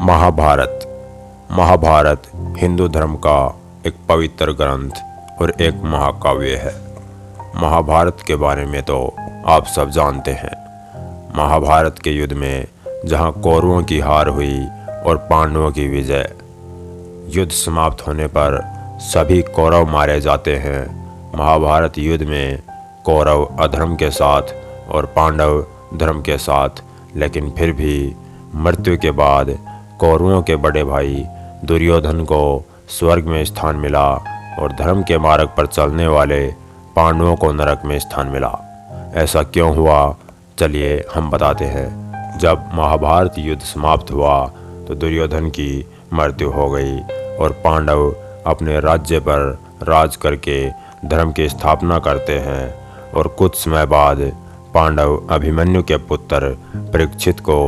महाभारत। महाभारत हिंदू धर्म का एक पवित्र ग्रंथ और एक महाकाव्य है। महाभारत के बारे में तो आप सब जानते हैं। महाभारत के युद्ध में जहां कौरवों की हार हुई और पांडवों की विजय, युद्ध समाप्त होने पर सभी कौरव मारे जाते हैं। महाभारत युद्ध में कौरव अधर्म के साथ और पांडव धर्म के साथ, लेकिन फिर भी मृत्यु के बाद कौरवों के बड़े भाई दुर्योधन को स्वर्ग में स्थान मिला और धर्म के मार्ग पर चलने वाले पांडवों को नरक में स्थान मिला। ऐसा क्यों हुआ, चलिए हम बताते हैं। जब महाभारत युद्ध समाप्त हुआ तो दुर्योधन की मृत्यु हो गई और पांडव अपने राज्य पर राज करके धर्म की स्थापना करते हैं। और कुछ समय बाद पांडव अभिमन्यु के पुत्र परीक्षित को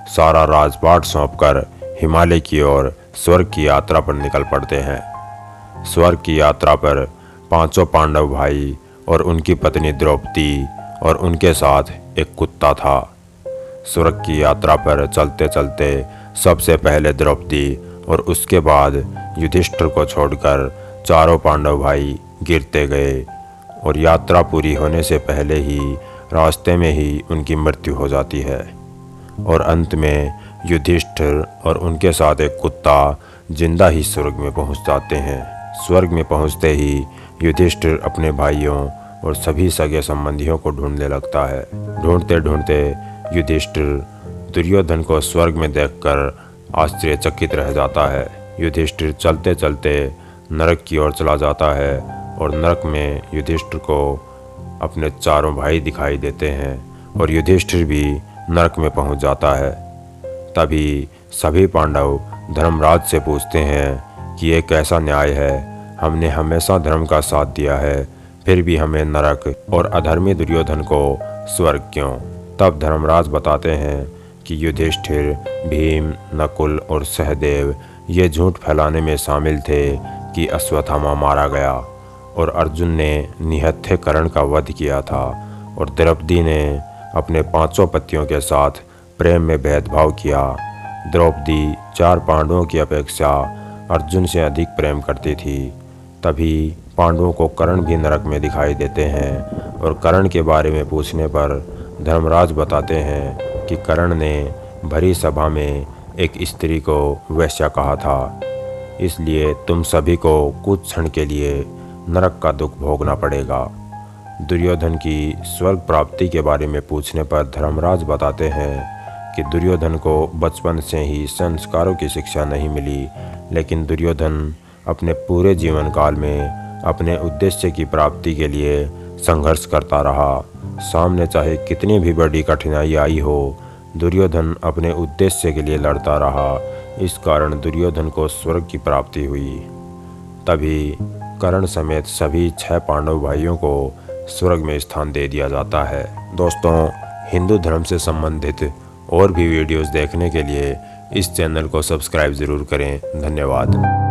सारा राजपाट सौंपकर हिमालय की ओर स्वर्ग की यात्रा पर निकल पड़ते हैं। स्वर्ग की यात्रा पर पांचों पांडव भाई और उनकी पत्नी द्रौपदी और उनके साथ एक कुत्ता था। स्वर्ग की यात्रा पर चलते चलते सबसे पहले द्रौपदी और उसके बाद युधिष्ठिर को छोड़कर चारों पांडव भाई गिरते गए और यात्रा पूरी होने से पहले ही रास्ते में ही उनकी मृत्यु हो जाती है। और अंत में युधिष्ठिर और उनके साथ एक कुत्ता जिंदा ही स्वर्ग में पहुंच जाते हैं। स्वर्ग में पहुंचते ही युधिष्ठिर अपने भाइयों और सभी सगे संबंधियों को ढूंढने लगता है। ढूंढते ढूंढते युधिष्ठिर दुर्योधन को स्वर्ग में देखकर आश्चर्यचकित रह जाता है। युधिष्ठिर चलते चलते नरक की ओर चला जाता है और नरक में युधिष्ठिर को अपने चारों भाई दिखाई देते हैं और युधिष्ठिर भी नरक में पहुंच जाता है। तभी सभी पांडव धर्मराज से पूछते हैं कि ये कैसा न्याय है, हमने हमेशा धर्म का साथ दिया है, फिर भी हमें नरक और अधर्मी दुर्योधन को स्वर्ग क्यों। तब धर्मराज बताते हैं कि युधिष्ठिर, भीम, नकुल और सहदेव ये झूठ फैलाने में शामिल थे कि अश्वत्थामा मारा गया और अर्जुन ने निहत्थे कर्ण का वध किया था और द्रौपदी ने अपने पांचों पतियों के साथ प्रेम में भेदभाव किया। द्रौपदी चार पांडवों की अपेक्षा अर्जुन से अधिक प्रेम करती थी। तभी पांडवों को कर्ण भी नरक में दिखाई देते हैं और कर्ण के बारे में पूछने पर धर्मराज बताते हैं कि कर्ण ने भरी सभा में एक स्त्री को वेश्या कहा था, इसलिए तुम सभी को कुछ क्षण के लिए नरक का दुख भोगना पड़ेगा। दुर्योधन की स्वर्ग प्राप्ति के बारे में पूछने पर धर्मराज बताते हैं कि दुर्योधन को बचपन से ही संस्कारों की शिक्षा नहीं मिली, लेकिन दुर्योधन अपने पूरे जीवन काल में अपने उद्देश्य की प्राप्ति के लिए संघर्ष करता रहा। सामने चाहे कितनी भी बड़ी कठिनाई आई हो, दुर्योधन अपने उद्देश्य के लिए लड़ता रहा। इस कारण दुर्योधन को स्वर्ग की प्राप्ति हुई। तभी कर्ण समेत सभी 6 पांडव भाइयों को स्वर्ग में स्थान दे दिया जाता है। दोस्तों, हिंदू धर्म से संबंधित और भी वीडियोस देखने के लिए इस चैनल को सब्सक्राइब ज़रूर करें। धन्यवाद।